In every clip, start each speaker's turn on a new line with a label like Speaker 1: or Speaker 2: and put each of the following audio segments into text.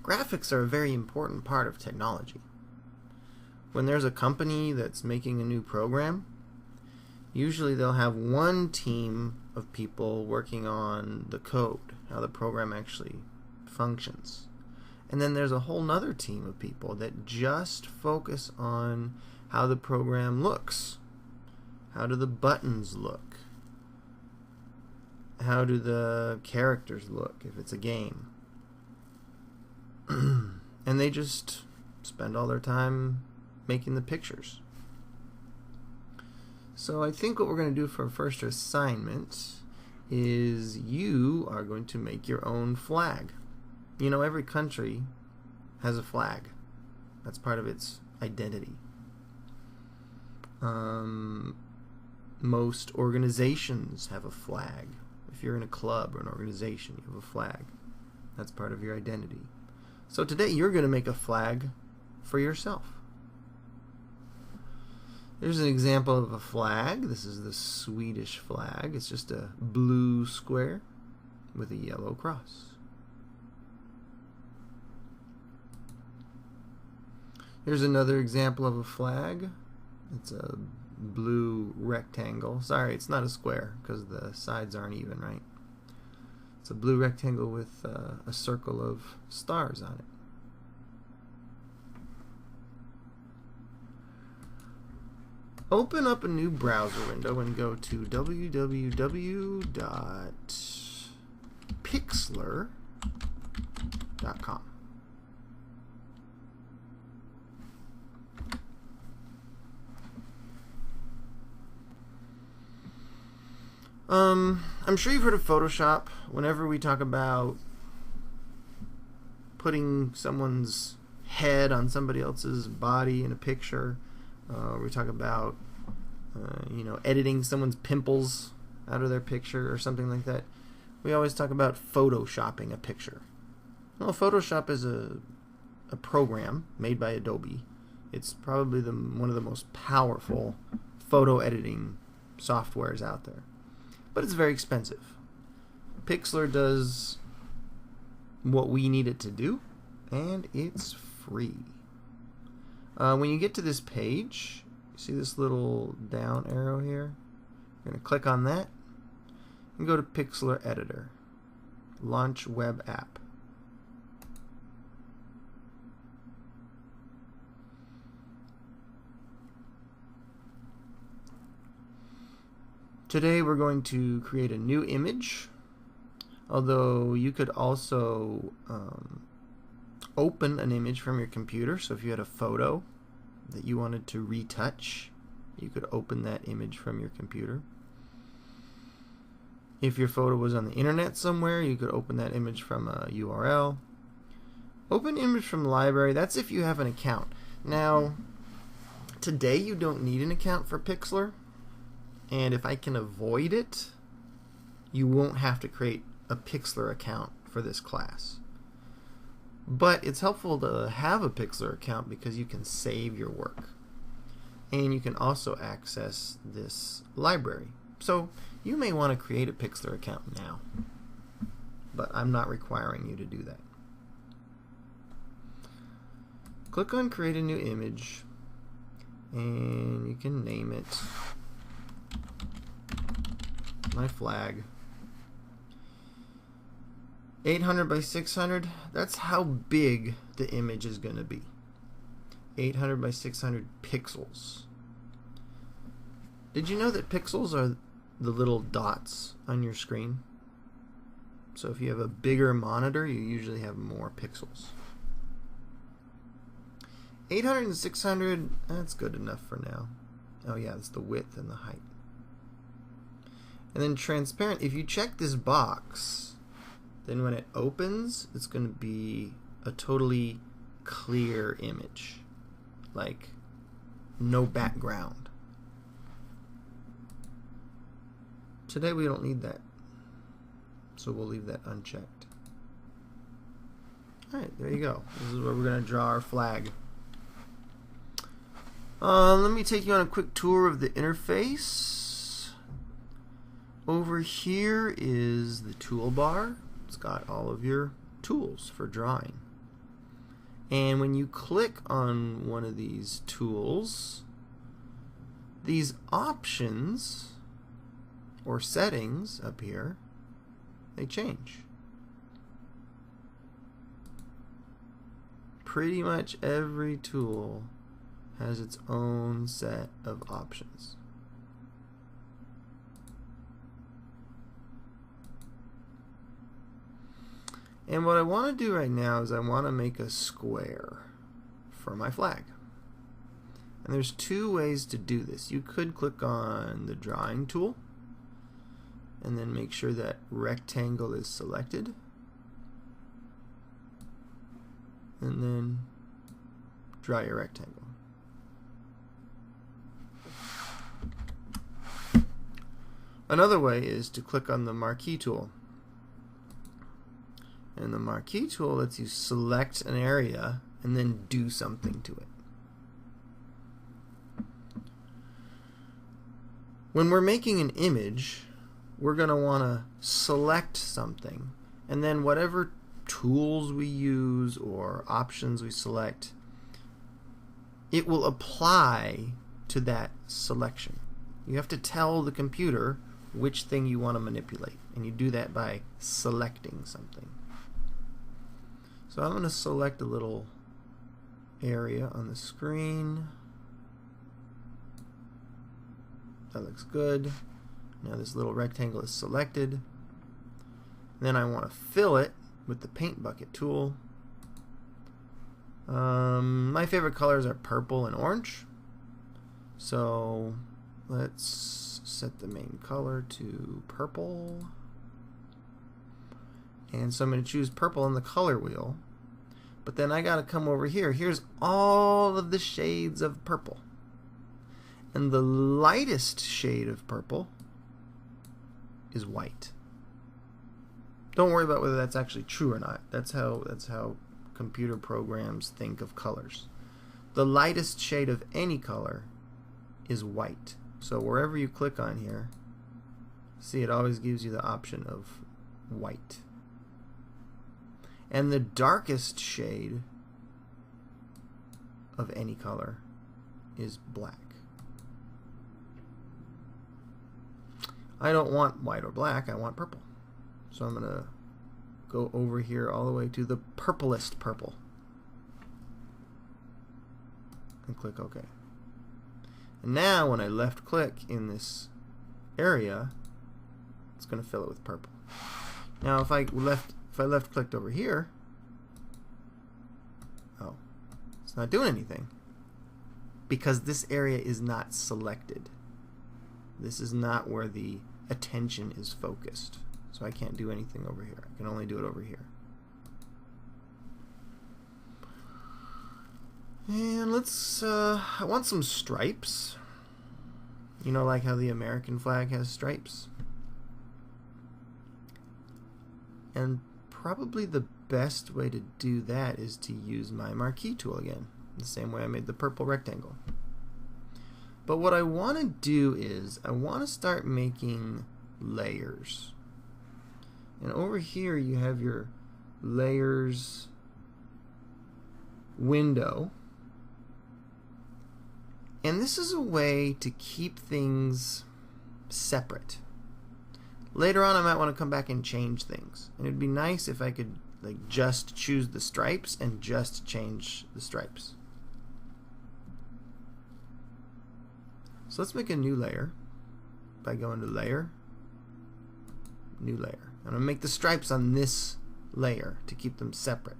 Speaker 1: Graphics are a very important part of technology. When there's a company that's making a new program, usually they'll have one team of people working on the code, how the program actually functions. And then there's a whole nother team of people that just focus on how the program looks. How do the buttons look? How do the characters look if it's a game? And they just spend all their time making the pictures. So I think what we're going to do for our first assignment is you are going to make your own flag. You know, every country has a flag. That's part of its identity. Most organizations have a flag. If you're in a club or an organization, you have a flag. That's part of your identity. So today you're going to make a flag for yourself. Here's an example of a flag. This is the Swedish flag. It's just a blue square with a yellow cross. Here's another example of a flag. It's a blue rectangle. Sorry, it's not a square because the sides aren't even, right? It's a blue rectangle with a circle of stars on it. Open up a new browser window and go to www.pixlr.com. I'm sure you've heard of Photoshop. Whenever we talk about putting someone's head on somebody else's body in a picture, we talk about editing someone's pimples out of their picture or something like that. We always talk about photoshopping a picture. Well, Photoshop is a program made by Adobe. It's probably one of the most powerful photo editing softwares out there. But it's very expensive. Pixlr does what we need it to do, and it's free. When you get to this page, you see this little down arrow here? You're going to click on that and go to Pixlr Editor. Launch web app. Today we're going to create a new image, although you could also open an image from your computer. So if you had a photo that you wanted to retouch, you could open that image from your computer. If your photo was on the internet somewhere, you could open that image from a URL. Open image from library, that's if you have an account. Now, today you don't need an account for Pixlr. And if I can avoid it, you won't have to create a Pixlr account for this class. But it's helpful to have a Pixlr account because you can save your work. And you can also access this library. So you may want to create a Pixlr account now. But I'm not requiring you to do that. Click on Create a New Image. And you can name it my flag. 800 by 600, that's how big the image is going to be. 800 by 600 pixels. Did you know that pixels are the little dots on your screen? So if you have a bigger monitor, you usually have more pixels. 800 and 600, that's good enough for now. Oh yeah, that's the width and the height. And then transparent, if you check this box, then when it opens, it's going to be a totally clear image. Like, no background. Today we don't need that. So we'll leave that unchecked. Alright, there you go. This is where we're going to draw our flag. Let me take you on a quick tour of the interface. Over here is the toolbar. It's got all of your tools for drawing. And when you click on one of these tools, these options or settings up here, they change. Pretty much every tool has its own set of options. And what I want to do right now is I want to make a square for my flag. And there's two ways to do this. You could click on the drawing tool and then make sure that rectangle is selected. And then draw your rectangle. Another way is to click on the Marquee tool. And the Marquee tool lets you select an area and then do something to it. When we're making an image, we're going to want to select something, and then whatever tools we use or options we select, it will apply to that selection. You have to tell the computer which thing you want to manipulate, and you do that by selecting something. So I'm going to select a little area on the screen. That looks good. Now this little rectangle is selected. Then I want to fill it with the paint bucket tool. My favorite colors are purple and orange. So let's set the main color to purple. And so I'm going to choose purple on the color wheel. But then I got to come over here. Here's all of the shades of purple. And the lightest shade of purple is white. Don't worry about whether that's actually true or not. That's how computer programs think of colors. The lightest shade of any color is white. So wherever you click on here, see, it always gives you the option of white. And the darkest shade of any color is black. I don't want white or black, I want purple. So I'm going to go over here all the way to the purplest purple. And click OK. And now when I left click in this area, it's going to fill it with purple. Now if I left clicked over here, oh, it's not doing anything because this area is not selected. This is not where the attention is focused. So I can't do anything over here. I can only do it over here. And let's, I want some stripes. You know, like how the American flag has stripes. And probably the best way to do that is to use my Marquee tool again, the same way I made the purple rectangle. But what I want to do is I want to start making layers. And over here you have your layers window. And this is a way to keep things separate. Later on I might want to come back and change things. And it'd be nice if I could like just choose the stripes and just change the stripes. So let's make a new layer by going to Layer, New Layer. I'm going to make the stripes on this layer to keep them separate.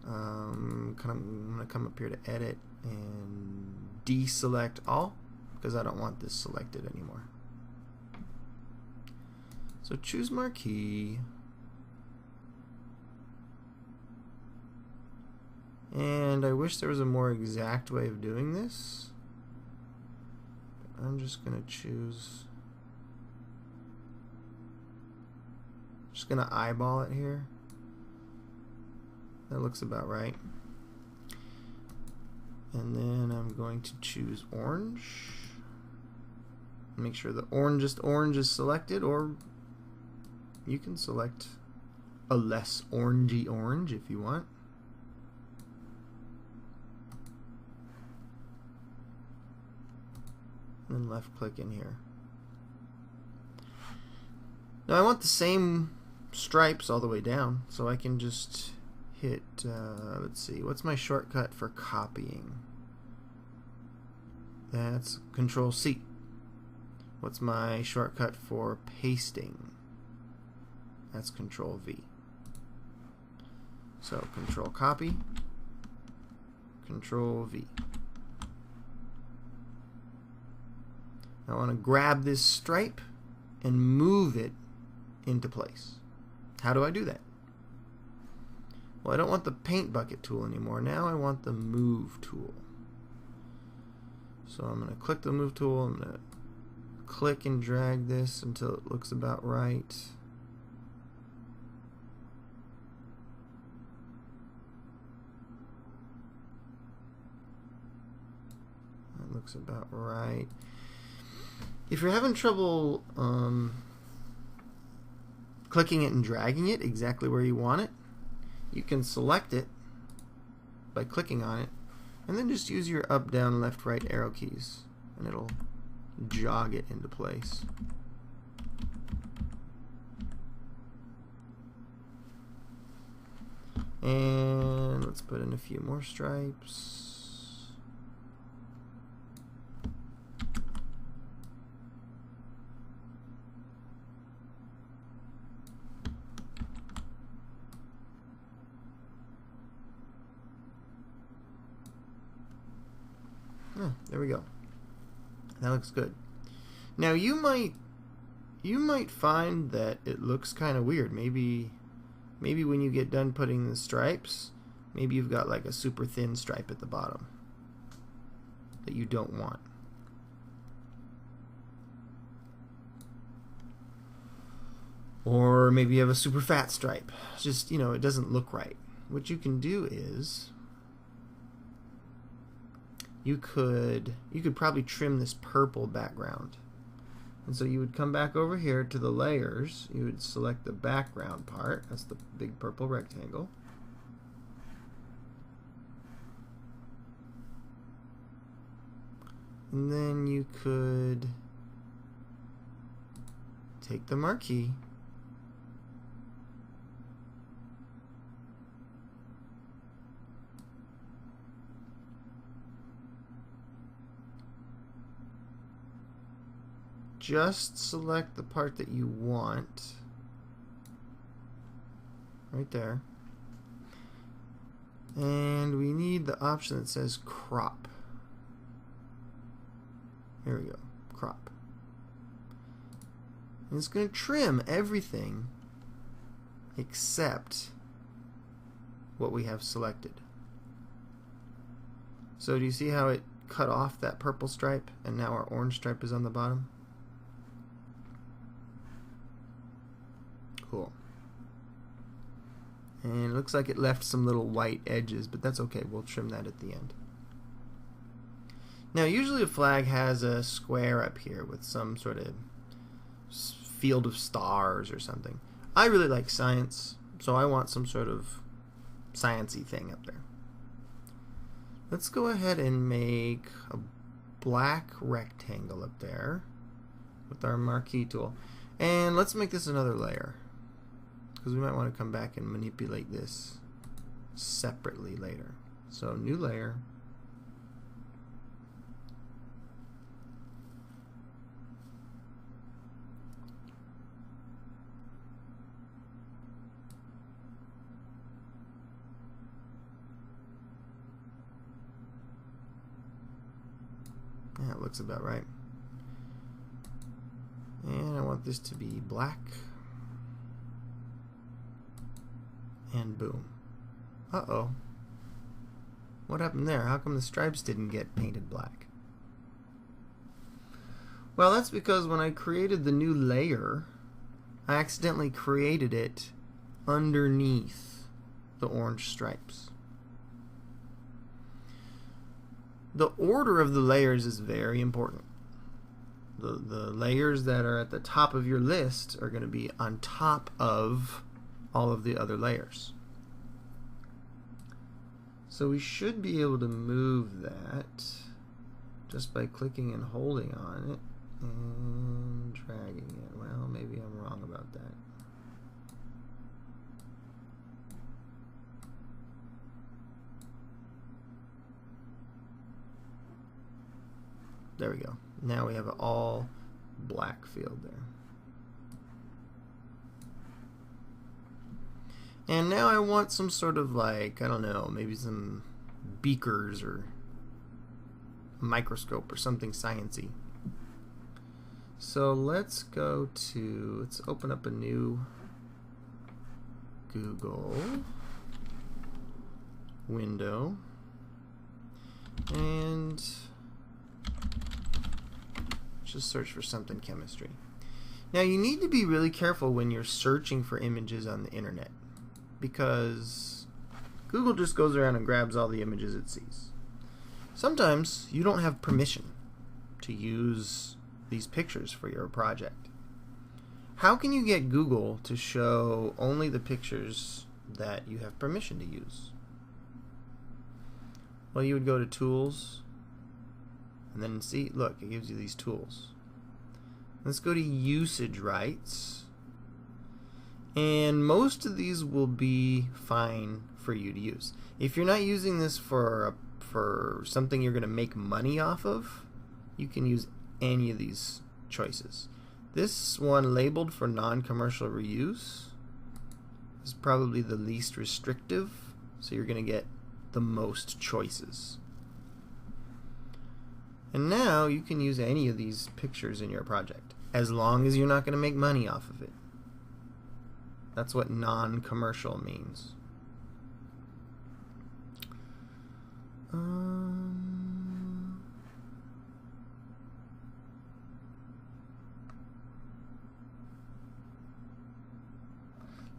Speaker 1: I'm going to come up here to Edit and deselect all because I don't want this selected anymore. So choose Marquee. And I wish there was a more exact way of doing this. I'm just going to choose, just going to eyeball it here. That looks about right. And then I'm going to choose orange. Make sure the orangest orange is selected, or you can select a less orangey orange if you want. and then left click in here. Now I want the same stripes all the way down, so I can just hit, let's see, what's my shortcut for copying? That's Control C. What's my shortcut for pasting? That's Control V. So Control Copy, Control V. I want to grab this stripe and move it into place. How do I do that? Well, I don't want the paint bucket tool anymore. Now I want the move tool. So I'm going to click the move tool. I'm going to click and drag this until it looks about right. That looks about right. If you're having trouble clicking it and dragging it exactly where you want it, you can select it by clicking on it and then just use your up, down, left, right arrow keys and it'll jog it into place. And let's put in a few more stripes. Oh, there we go. That looks good. Now you might find that it looks kind of weird. Maybe when you get done putting the stripes, maybe you've got like a super thin stripe at the bottom that you don't want. Or maybe you have a super fat stripe. It's just, it doesn't look right. What you can do is you could probably trim this purple background. And so you would come back over here to the layers, you would select the background part, that's the big purple rectangle. And then you could take the marquee just select the part that you want right there, and we need the option that says crop. Here we go, crop. And it's going to trim everything except what we have selected. So do you see how it cut off that purple stripe and now our orange stripe is on the bottom? Cool. And it looks like it left some little white edges, but that's okay. We'll trim that at the end. Now, usually a flag has a square up here with some sort of field of stars or something. I really like science, so I want some sort of sciencey thing up there. Let's go ahead and make a black rectangle up there with our marquee tool. And let's make this another layer, because we might want to come back and manipulate this separately later. So new layer. That looks about right. And I want this to be black. And boom. Uh-oh. What happened there? How come the stripes didn't get painted black? Well, that's because when I created the new layer, I accidentally created it underneath the orange stripes. The order of the layers is very important. The layers that are at the top of your list are going to be on top of all of the other layers. So we should be able to move that just by clicking and holding on it and dragging it. Well, maybe I'm wrong about that. There we go. Now we have an all black field there. And now I want some sort of like, I don't know, maybe some beakers or a microscope or something sciencey. So let's open up a new Google window and just search for something chemistry. Now you need to be really careful when you're searching for images on the internet, because Google just goes around and grabs all the images it sees. Sometimes you don't have permission to use these pictures for your project. How can you get Google to show only the pictures that you have permission to use? Well, you would go to Tools, and then see, look, it gives you these tools. Let's go to Usage Rights. And most of these will be fine for you to use. If you're not using this for something you're going to make money off of, you can use any of these choices. This one labeled for non-commercial reuse is probably the least restrictive, so you're going to get the most choices. And now you can use any of these pictures in your project, as long as you're not going to make money off of it. That's what non-commercial means.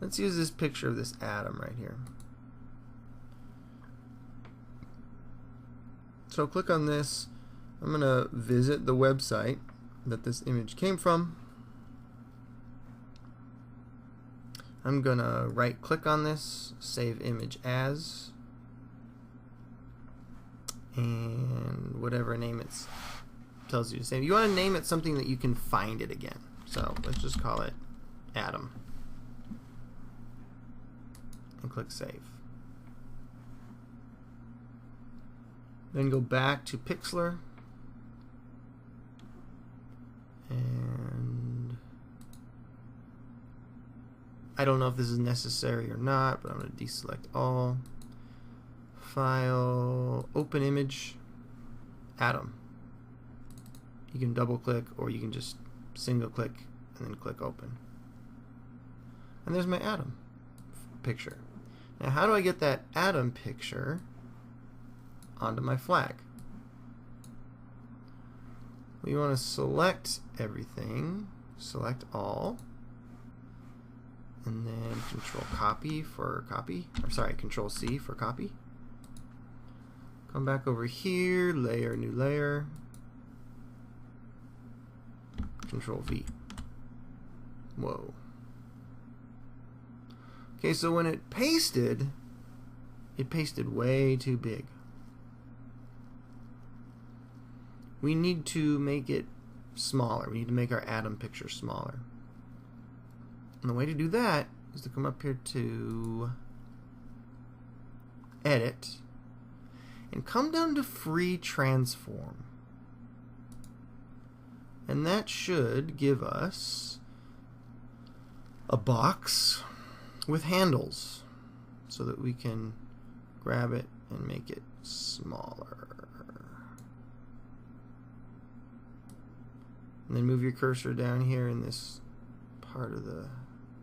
Speaker 1: Let's use this picture of this atom right here. So click on this. I'm going to visit the website that this image came from. I'm going to right click on this, save image as, and whatever name it tells you to save. You want to name it something that you can find it again. So let's just call it atom. And click save. Then go back to Pixlr. And I don't know if this is necessary or not, but I'm going to deselect all. File, open image, atom. You can double click, or you can just single click and then click open. And there's my atom picture. Now how do I get that atom picture onto my flag? We want to select everything, select all, and then Control C for copy. Come back over here, layer, new layer, Control V. Whoa. Okay, so when it pasted way too big. We need to make it smaller. We need to make our atom picture smaller. And the way to do that is to come up here to Edit and come down to Free Transform. And that should give us a box with handles so that we can grab it and make it smaller. And then move your cursor down here in this part of the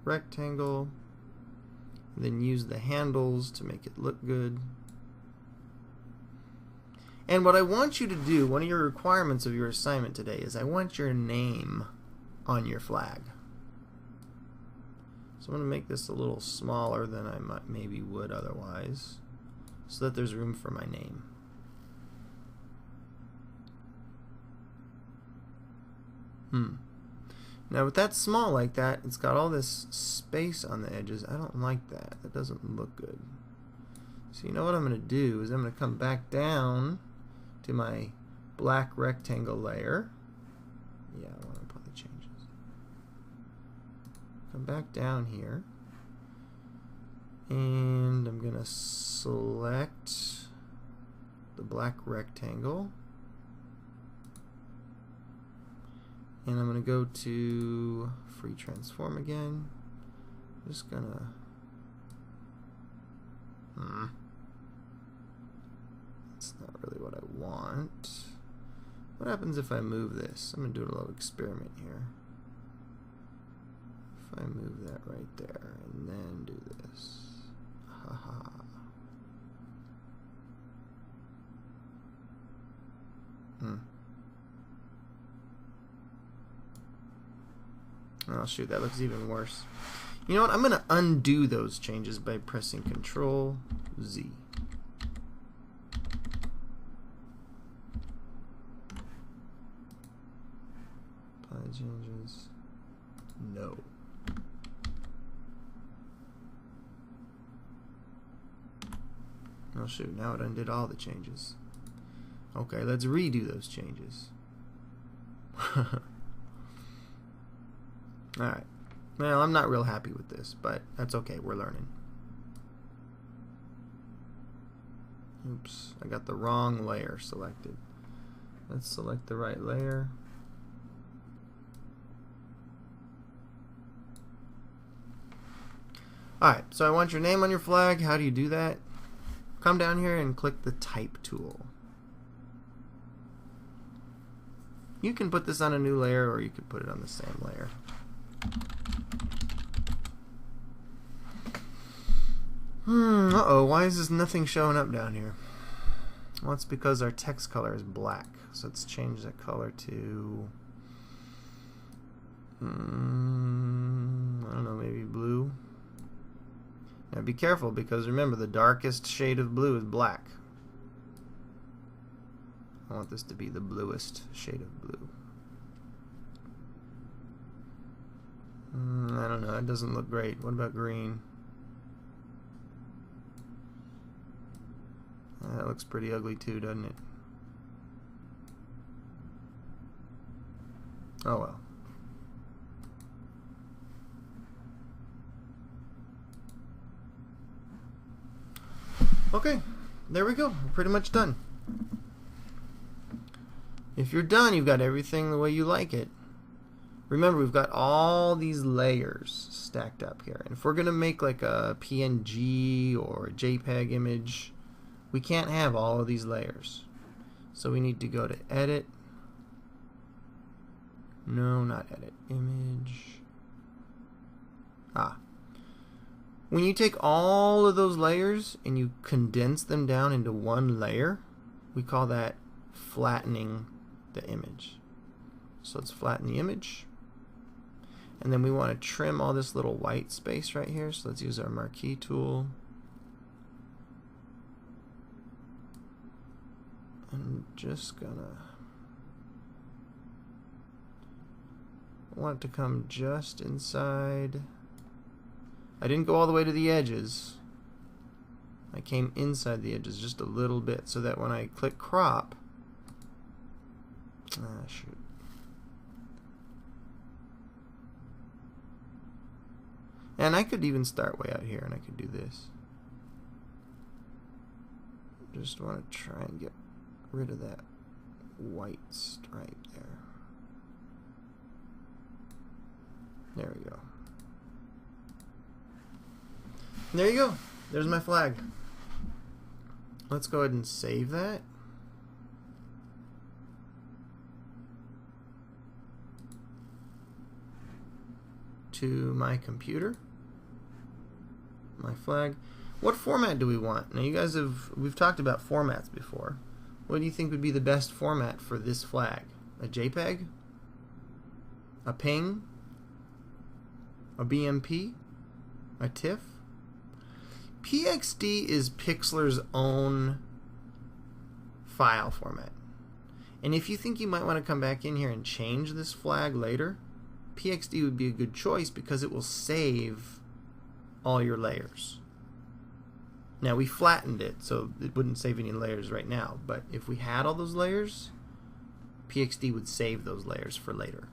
Speaker 1: rectangle. And then use the handles to make it look good. And what I want you to do, one of your requirements of your assignment today, is I want your name on your flag. So I'm going to make this a little smaller than I maybe would otherwise, so that there's room for my name. Now with that small like that, it's got all this space on the edges. I don't like that. That doesn't look good. So you know what I'm going to do is I'm going to come back down to my black rectangle layer. Yeah, I want to apply the changes. Come back down here. And I'm going to select the black rectangle. And I'm going to go to free transform again. I'm just going to... That's not really what I want. What happens if I move this? I'm going to do a little experiment here. If I move that right there and then do this. Haha. Oh shoot, that looks even worse. You know what? I'm going to undo those changes by pressing Control Z. Apply changes. No. Oh shoot, now it undid all the changes. Okay, let's redo those changes. Alright. Well, I'm not real happy with this, but that's okay, we're learning. Oops, I got the wrong layer selected. Let's select the right layer. Alright, so I want your name on your flag. How do you do that? Come down here and click the Type tool. You can put this on a new layer or you could put it on the same layer. Uh-oh, why is this nothing showing up down here? Well, it's because our text color is black. So let's change that color to... I don't know, maybe blue. Now be careful, because remember, the darkest shade of blue is black. I want this to be the bluest shade of blue. I don't know, that doesn't look great. What about green? That looks pretty ugly too, doesn't it? Oh well. Okay, there we go. We're pretty much done. If you're done, you've got everything the way you like it. Remember, we've got all these layers stacked up here. And if we're going to make like a PNG or a JPEG image, we can't have all of these layers. So we need to go to Edit. No, not Edit. Image. When you take all of those layers and you condense them down into one layer, we call that flattening the image. So let's flatten the image. And then we want to trim all this little white space right here. So let's use our Marquee tool. I'm just gonna want it to come just inside. I didn't go all the way to the edges. I came inside the edges just a little bit so that when I click crop, shoot. And I could even start way out here and I could do this. Just want to try and get rid of that white stripe there. There we go. And there you go. There's my flag. Let's go ahead and save that. To my computer. My flag. What format do we want? Now you guys we've talked about formats before. What do you think would be the best format for this flag? A JPEG? A PNG? A BMP? A TIFF? PXD is Pixlr's own file format. And if you think you might want to come back in here and change this flag later, PXD would be a good choice because it will save all your layers. Now we flattened it so it wouldn't save any layers right now, but if we had all those layers, PXD would save those layers for later.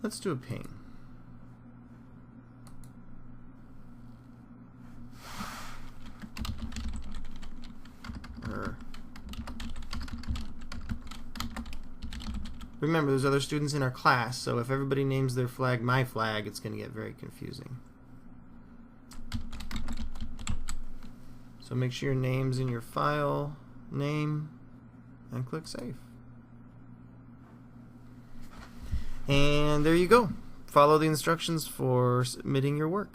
Speaker 1: Let's do a ping. Remember, there's other students in our class, so if everybody names their flag my flag, it's going to get very confusing. So make sure your name's in your file name and click Save. And there you go. Follow the instructions for submitting your work.